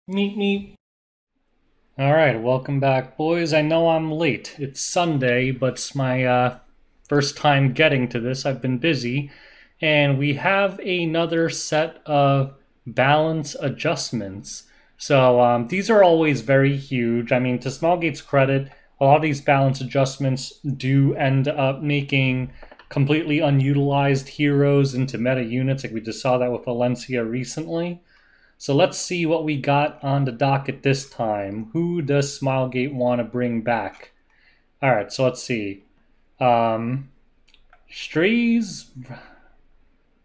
Meet me. Alright, welcome back, boys. I know I'm late. It's Sunday, but it's my first time getting to this. I've been busy. And we have another set of balance adjustments. So these are always very huge. I mean, to Smilegate's credit, a lot of these balance adjustments do end up making completely unutilized heroes into meta units. Like we just saw that with Valencia recently. So let's see what we got on the docket this time. Who does Smilegate want to bring back? Alright, so let's see. Straze.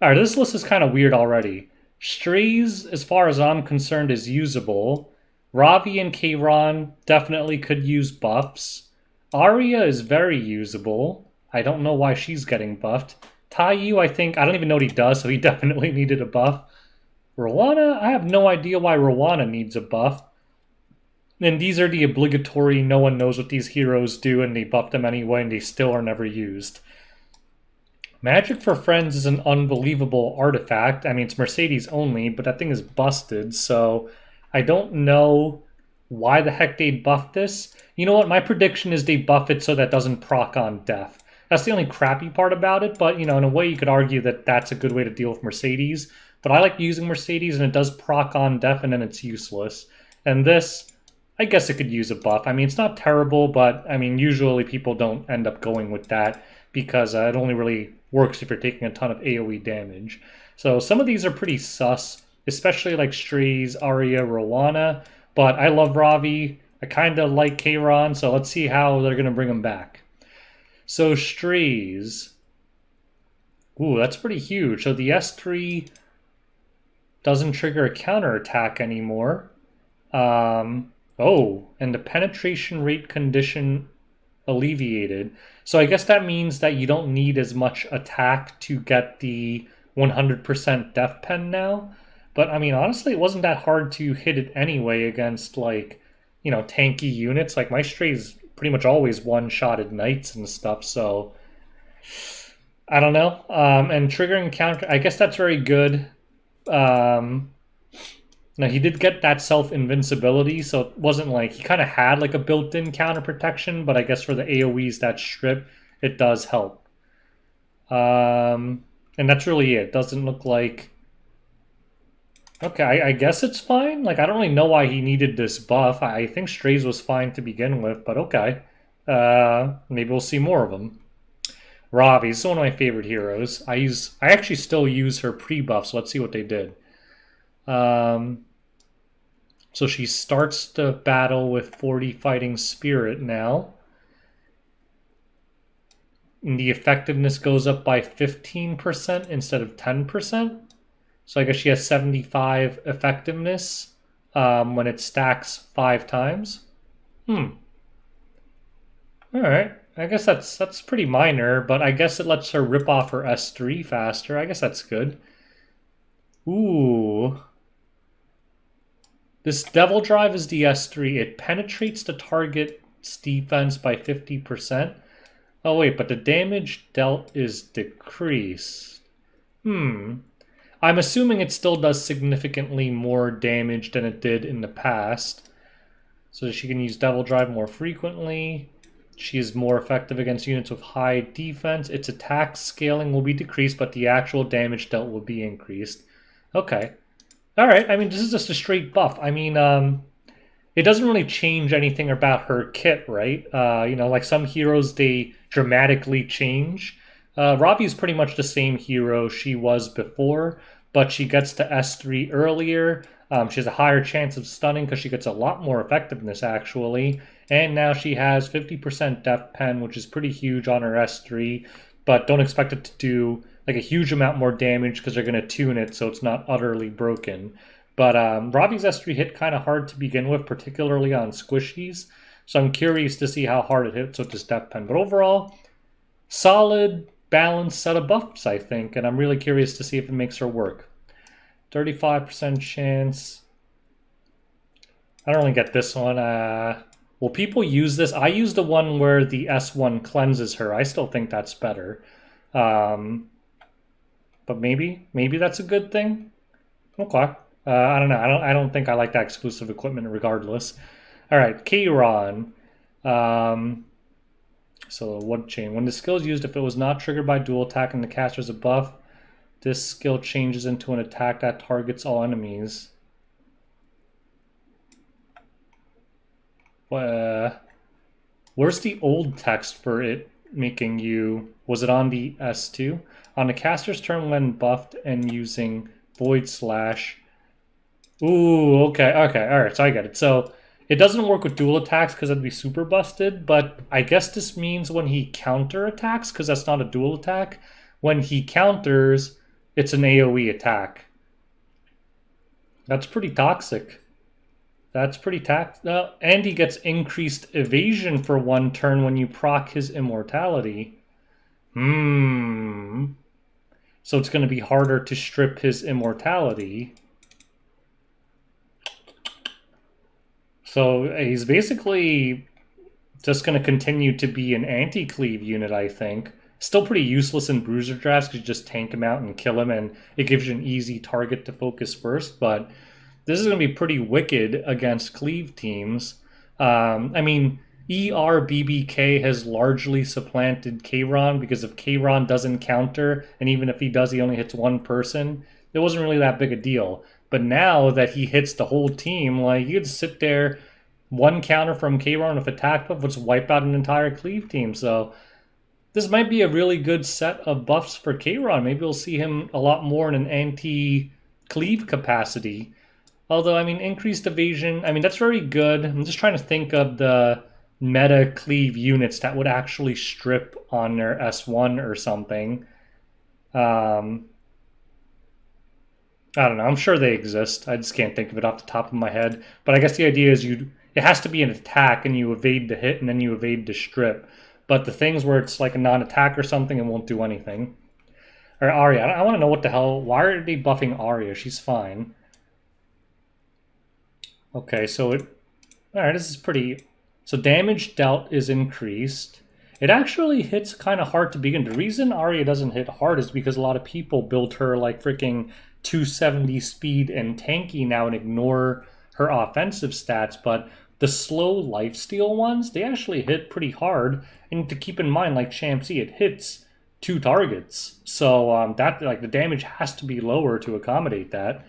Alright, this list is kind of weird already. Straze, as far as I'm concerned, is usable. Ravi and Kawana definitely could use buffs. Aria is very usable. I don't know why she's getting buffed. Taiyu, I don't even know what he does, so he definitely needed a buff. Rowana, I have no idea why Rowana needs a buff. And these are the obligatory, no one knows what these heroes do, and they buff them anyway, and they still are never used. Magic for Friends is an unbelievable artifact. I mean, it's Mercedes only, but that thing is busted, so I don't know why the heck they buffed this. You know what? My prediction is they buff it so that doesn't proc on death. That's the only crappy part about it, but, you know, in a way you could argue that that's a good way to deal with Mercedes. But I like using Mercedes, and it does proc on death, and then it's useless. And this, I guess it could use a buff. I mean, it's not terrible, but, I mean, usually people don't end up going with that because it only really works if you're taking a ton of AoE damage. So some of these are pretty sus, especially like Straze, Aria, Rowana. But I love Ravi. I kind of like Kawana, so let's see how they're going to bring him back. So Straze. Ooh, that's pretty huge. So the S3 doesn't trigger a counterattack anymore. Oh, and the penetration rate condition alleviated. So I guess that means that you don't need as much attack to get the 100% death pen now. But I mean, honestly, it wasn't that hard to hit it anyway against, like, you know, tanky units. Like, my Strays pretty much always one-shotted knights and stuff, so I don't know. And triggering counter, I guess that's very good. Now he did get that self-invincibility, so it wasn't like he kind of had like a built-in counter protection, but I guess for the AoEs that strip, it does help. And that's really it. Doesn't look like... Okay, I guess it's fine. Like, I don't really know why he needed this buff. I think Straze was fine to begin with, but okay. Maybe we'll see more of them. Ravi is one of my favorite heroes. I actually still use her pre-buff, so let's see what they did. So she starts the battle with 40 fighting spirit now. And the effectiveness goes up by 15% instead of 10%. So I guess she has 75 effectiveness when it stacks 5 times. Alright. I guess that's pretty minor, but I guess it lets her rip off her S3 faster. I guess that's good. Ooh. This Devil Drive is the S3. It penetrates the target's defense by 50%. Oh wait, but the damage dealt is decreased. I'm assuming it still does significantly more damage than it did in the past. So she can use Devil Drive more frequently. She is more effective against units with high defense. Its attack scaling will be decreased, but the actual damage dealt will be increased. Okay. Alright, I mean, this is just a straight buff. I mean, it doesn't really change anything about her kit, right? You know, like some heroes, they dramatically change. Ravi is pretty much the same hero she was before, but she gets to S3 earlier. She has a higher chance of stunning because she gets a lot more effectiveness, actually. And now she has 50% death pen, which is pretty huge on her S3, but don't expect it to do like a huge amount more damage because they're going to tune it so it's not utterly broken. But Ravi's S3 hit kind of hard to begin with, particularly on squishies. So I'm curious to see how hard it hits with this death pen. But overall, solid, balanced set of buffs, I think. And I'm really curious to see if it makes her work. 35% chance. I don't really get this one. Will people use this? I use the one where the S1 cleanses her. I still think that's better. But maybe that's a good thing. Okay. I don't know. I don't think I like that exclusive equipment regardless. All right, Kayron. Um, so what chain? When the skill is used, if it was not triggered by dual attack and the caster's a buff, this skill changes into an attack that targets all enemies. Where's the old text for it making you? Was it on the S2? On the caster's turn when buffed and using Void Slash. Ooh, okay, okay, alright, so I get it. So it doesn't work with dual attacks because that'd be super busted, but I guess this means when he counter attacks, because that's not a dual attack, when he counters, it's an AoE attack. That's pretty toxic. That's pretty and he gets increased evasion for one turn when you proc his immortality. Hmm. So it's going to be harder to strip his immortality. So he's basically just going to continue to be an anti-cleave unit, I think. Still pretty useless in bruiser drafts because you just tank him out and kill him, and it gives you an easy target to focus first, but this is going to be pretty wicked against cleave teams. I mean, ERBBK has largely supplanted Kayron because if Kayron doesn't counter, and even if he does, he only hits one person, it wasn't really that big a deal. But now that he hits the whole team, like, you could sit there, one counter from Kayron with attack buff, which wipe out an entire cleave team. So this might be a really good set of buffs for Kayron. Maybe we'll see him a lot more in an anti-cleave capacity. Although, I mean, increased evasion, I mean, that's very good. I'm just trying to think of the meta cleave units that would actually strip on their S1 or something. I don't know. I'm sure they exist. I just can't think of it off the top of my head. But I guess the idea is it has to be an attack and you evade the hit and then you evade the strip. But the things where it's like a non-attack or something, it won't do anything. Or Aria. I want to know what the hell. Why are they buffing Aria? She's fine. Okay, so it... Alright, this is pretty... So damage dealt is increased. It actually hits kind of hard to begin. The reason Aria doesn't hit hard is because a lot of people build her like freaking 270 speed and tanky now and ignore her offensive stats, but the slow lifesteal ones, they actually hit pretty hard. And to keep in mind, like Champsy, it hits 2 targets. So that like the damage has to be lower to accommodate that.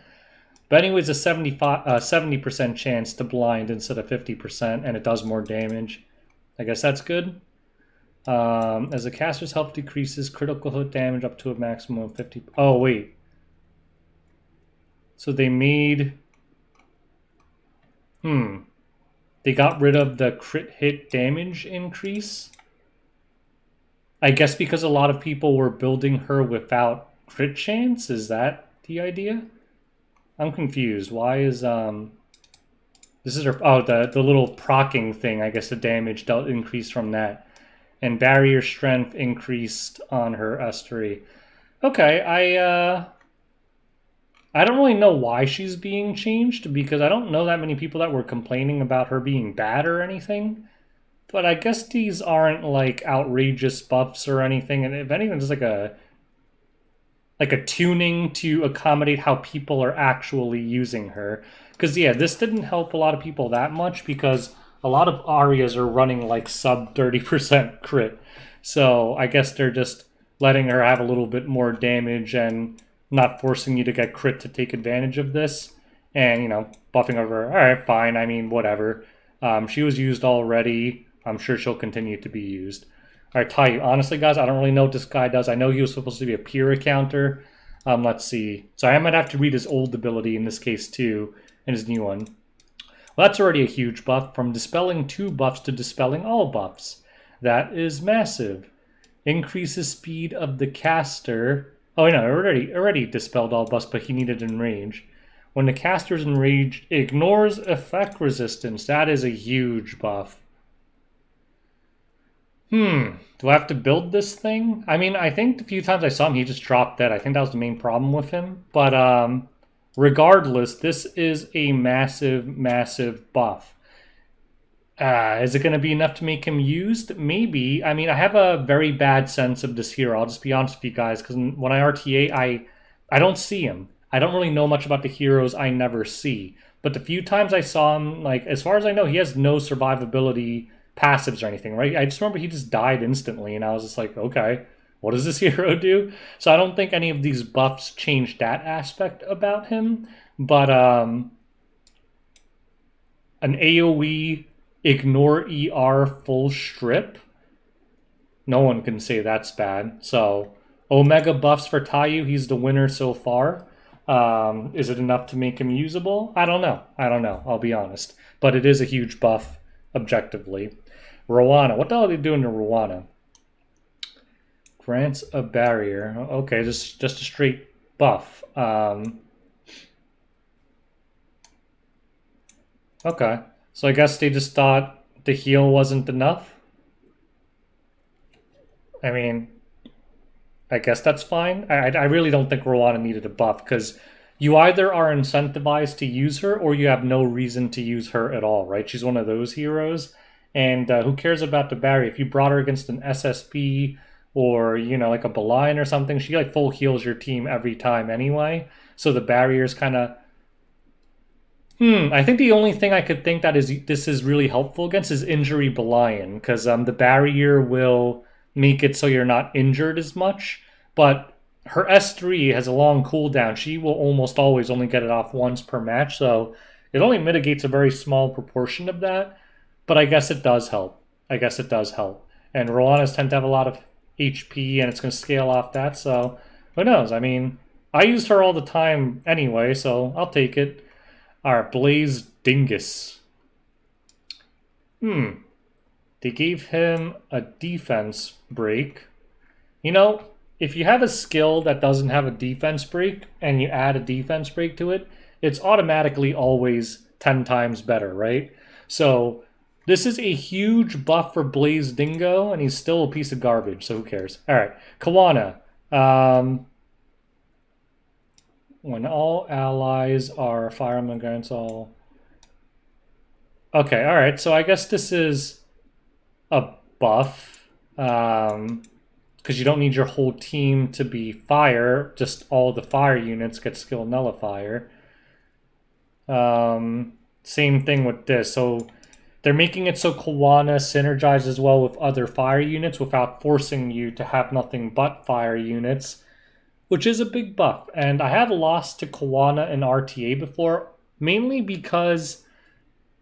But anyways, a 70% chance to blind instead of 50%, and it does more damage. I guess that's good. As the caster's health decreases, critical hit damage up to a maximum of 50. Oh, wait. So they made... They got rid of the crit hit damage increase? I guess because a lot of people were building her without crit chance? Is that the idea? I'm confused. Why is this is her the little procking thing, I guess the damage dealt increased from that. And barrier strength increased on her S3. Okay, I don't really know why she's being changed because I don't know that many people that were complaining about her being bad or anything. But I guess these aren't like outrageous buffs or anything, and if anything, it's like a tuning to accommodate how people are actually using her. Because, yeah, this didn't help a lot of people that much because a lot of Arias are running like sub 30% crit. So I guess they're just letting her have a little bit more damage and not forcing you to get crit to take advantage of this. And, you know, buffing over, all right, fine, I mean, whatever. She was used already. I'm sure she'll continue to be used. All right, Taiyu. Honestly, guys, I don't really know what this guy does. I know he was supposed to be a Pyrrha counter. Let's see. So I might have to read his old ability in this case, too, and his new one. Well, that's already a huge buff. From dispelling 2 buffs to dispelling all buffs. That is massive. Increases speed of the caster. Oh, no, already dispelled all buffs, but he needed enrage. When the caster's enraged, ignores effect resistance. That is a huge buff. Do I have to build this thing? I mean, I think the few times I saw him, he just dropped dead. I think that was the main problem with him. But regardless, this is a massive, massive buff. Is it going to be enough to make him used? Maybe. I mean, I have a very bad sense of this hero. I'll just be honest with you guys, because when I RTA, I don't see him. I don't really know much about the heroes I never see. But the few times I saw him, like, as far as I know, he has no survivability passives or anything, right? I just remember he just died instantly, and I was just like, okay, what does this hero do? So I don't think any of these buffs changed that aspect about him. But an AoE ignore ER full strip, no one can say that's bad. So Omega buffs for Taiyu, he's the winner so far. Is it enough to make him usable? I don't know. I'll be honest. But it is a huge buff, objectively. Rowana. What the hell are they doing to Rowana? Grants a barrier. Okay, just a straight buff. Okay. So I guess they just thought the heal wasn't enough. I mean, I guess that's fine. I really don't think Rowana needed a buff because you either are incentivized to use her or you have no reason to use her at all, right? She's one of those heroes. And who cares about the barrier? If you brought her against an SSP or, you know, like a Beeline or something, she like full heals your team every time anyway. So the barrier's kind of... I think the only thing I could think that this is really helpful against is injury Beeline, because the barrier will make it so you're not injured as much. But her S3 has a long cooldown. She will almost always only get it off once per match, so it only mitigates a very small proportion of that. But I guess it does help. And Roanas tend to have a lot of HP, and it's going to scale off that, so who knows? I mean, I used her all the time anyway, so I'll take it. Alright, Blaze Dingus. They gave him a defense break. You know, if you have a skill that doesn't have a defense break and you add a defense break to it, it's automatically always 10 times better, right? So this is a huge buff for Blaze Dingo, and he's still a piece of garbage, so who cares? Alright, Kawana. When all allies are firemen against all... Okay, alright, so I guess this is a buff. Because you don't need your whole team to be fire. Just all the fire units get skill nullifier. Same thing with this. So they're making it so Kawana synergizes well with other fire units without forcing you to have nothing but fire units, which is a big buff. And I have lost to Kawana in RTA before, mainly because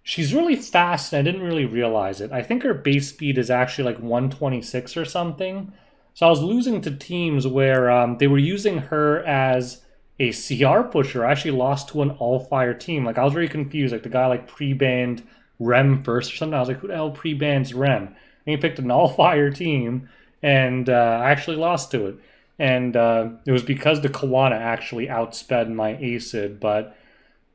she's really fast and I didn't really realize it. I think her base speed is actually like 126 or something. So I was losing to teams where they were using her as a CR pusher. I actually lost to an all-fire team. Like, I was very confused. Like, the guy like pre-banned Rem first or something. I was like, who the hell pre-bans Rem? And he picked an all-fire team, and I actually lost to it. And it was because the Kawana actually outsped my ACID. But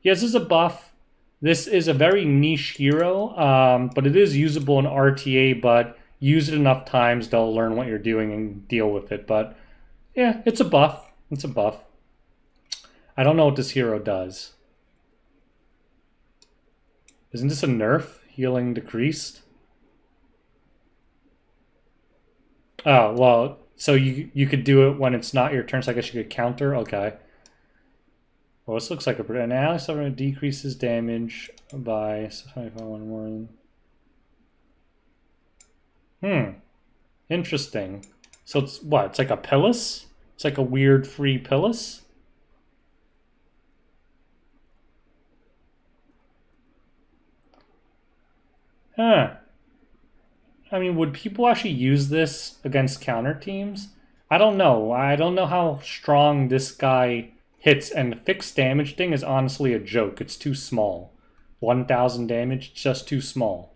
yes, this is a buff. This is a very niche hero, but it is usable in RTA, but use it enough times, they'll learn what you're doing and deal with it. But yeah, it's a buff. It's a buff. I don't know what this hero does. Isn't this a nerf? Healing decreased? Oh, well... So you could do it when it's not your turn, so I guess you could counter? Okay. Well, this looks like an ally suffering decreases damage by 25 more. Interesting. So it's what? It's like a Pillis? It's like a weird free Pillis? Huh. I mean, would people actually use this against counter teams? I don't know. I don't know how strong this guy hits, and the fixed damage thing is honestly a joke. It's too small. 1,000 damage, just too small.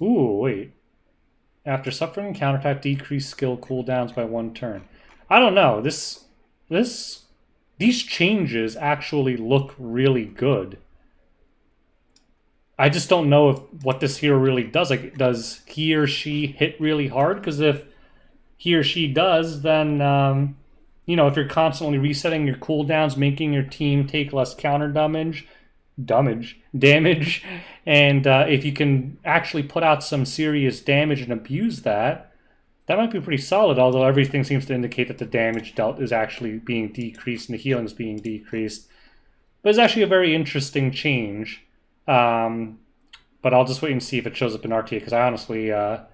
Ooh, wait. After suffering counterattack, decrease skill cooldowns by 1 turn. I don't know. These changes actually look really good. I just don't know what this hero really does. Like, does he or she hit really hard? Because if he or she does, then, you know, if you're constantly resetting your cooldowns, making your team take less counter damage, and if you can actually put out some serious damage and abuse that, That might be pretty solid, although everything seems to indicate that the damage dealt is actually being decreased and the healing is being decreased. But it's actually a very interesting change. But I'll just wait and see if it shows up in RTA, because I honestly, yeah,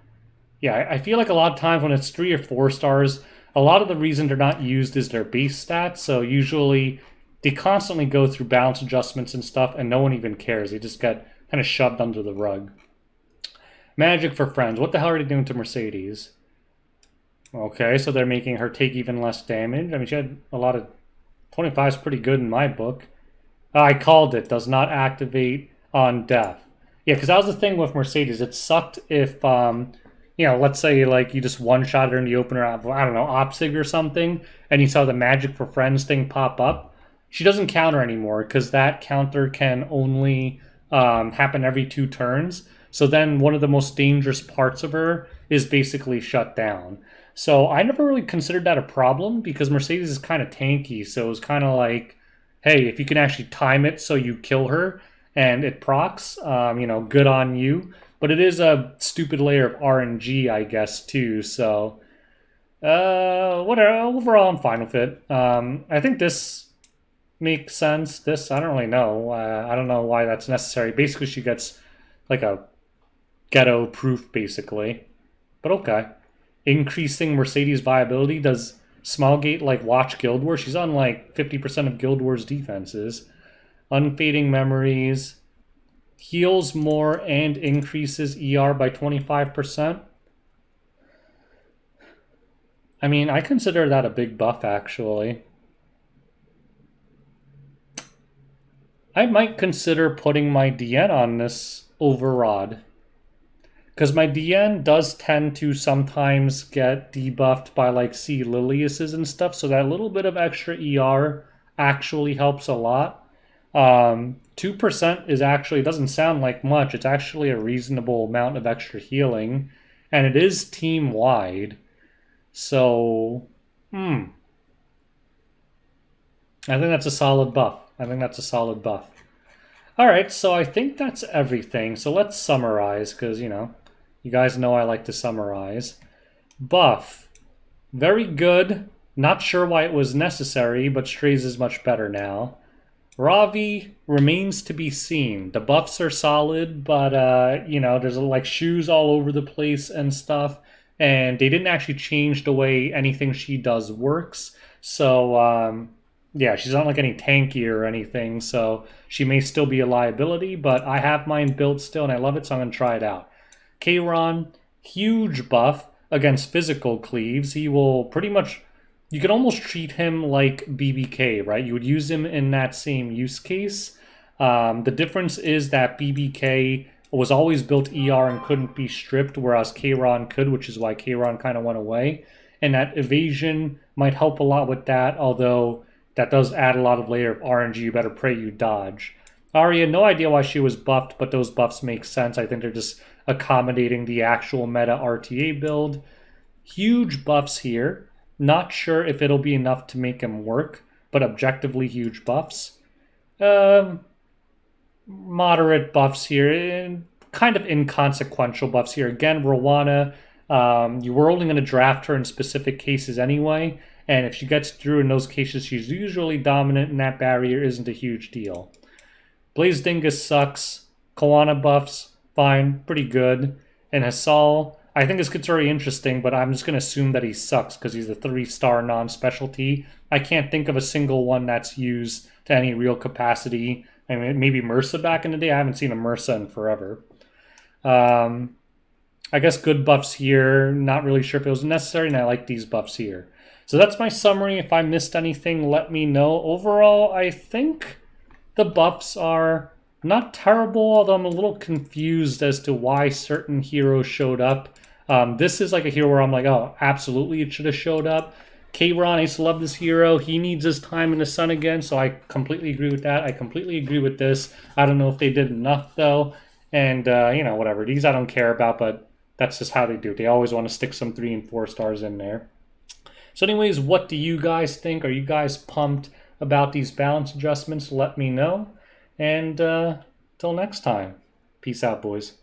I feel like a lot of times when it's 3 or 4 stars, a lot of the reason they're not used is their base stats. So usually they constantly go through balance adjustments and stuff, and no one even cares. They just get kind of shoved under the rug. Magic for friends. What the hell are they doing to Mercedes? Okay, so they're making her take even less damage. I mean, she had a lot of... 25 is pretty good in my book. I called it. Does not activate on death. Yeah, because that was the thing with Mercedes. It sucked if, you know, let's say like you just one-shot her in the opener of, I don't know, Opsig or something, and you saw the Magic for Friends thing pop up. She doesn't counter anymore because that counter can only happen every 2 turns. So then one of the most dangerous parts of her is basically shut down. So I never really considered that a problem because Mercedes is kind of tanky. So it was kind of like, hey, if you can actually time it so you kill her and it procs, you know, good on you. But it is a stupid layer of RNG, I guess, too. So, whatever. Overall, I'm fine with it. I think this makes sense. This, I don't really know. I don't know why that's necessary. Basically, she gets like a ghetto proof, basically. But okay. Increasing Mercedes viability. Does Smilegate like watch Guild Wars? She's on like 50% of Guild Wars defenses. Unfading memories. Heals more and increases ER by 25%. I mean, I consider that a big buff, actually. I might consider putting my DN on this over Rod. Because my DN does tend to sometimes get debuffed by like C. Liliuses and stuff, so that little bit of extra ER actually helps a lot. 2% is actually, doesn't sound like much. It's actually a reasonable amount of extra healing. And it is team-wide. So, I think that's a solid buff. Alright, so I think that's everything. So let's summarize, because, you know, you guys know I like to summarize. Buff. Very good. Not sure why it was necessary, but Straze is much better now. Ravi remains to be seen. The buffs are solid, but, you know, there's like shoes all over the place and stuff. And they didn't actually change the way anything she does works. So, yeah, she's not like any tanky or anything. So she may still be a liability, but I have mine built still and I love it, so I'm going to try it out. Kawana, huge buff against physical cleaves. He will pretty much... You could almost treat him like BBK, right? You would use him in that same use case. The difference is that BBK was always built ER and couldn't be stripped, whereas Kawana could, which is why Kawana kind of went away. And that evasion might help a lot with that, although that does add a lot of layer of RNG. You better pray you dodge. Aria, no idea why she was buffed, but those buffs make sense. I think they're just accommodating the actual meta RTA build. Huge buffs here. Not sure if it'll be enough to make him work, but objectively huge buffs. Moderate buffs here, and kind of inconsequential buffs here. Again, Rowana, you were only going to draft her in specific cases anyway, and if she gets through in those cases, she's usually dominant, and that barrier isn't a huge deal. Blaze Dingus sucks. Kawana buffs, fine, pretty good. And Hassal, I think this gets very interesting, but I'm just going to assume that he sucks because he's a 3-star non-specialty. I can't think of a single one that's used to any real capacity. I mean, maybe MRSA back in the day. I haven't seen a MRSA in forever. I guess good buffs here. Not really sure if it was necessary, and I like these buffs here. So that's my summary. If I missed anything, let me know. Overall, I think the buffs are not terrible, although I'm a little confused as to why certain heroes showed up. This is like a hero where I'm like, oh, absolutely it should have showed up. Kawana, I used to love this hero. He needs his time in the sun again, so I completely agree with that. I completely agree with this. I don't know if they did enough, though. And, you know, whatever. These I don't care about, but that's just how they do. They always want to stick some 3 and 4 stars in there. So anyways, what do you guys think? Are you guys pumped about these balance adjustments? Let me know. And till next time, peace out, boys.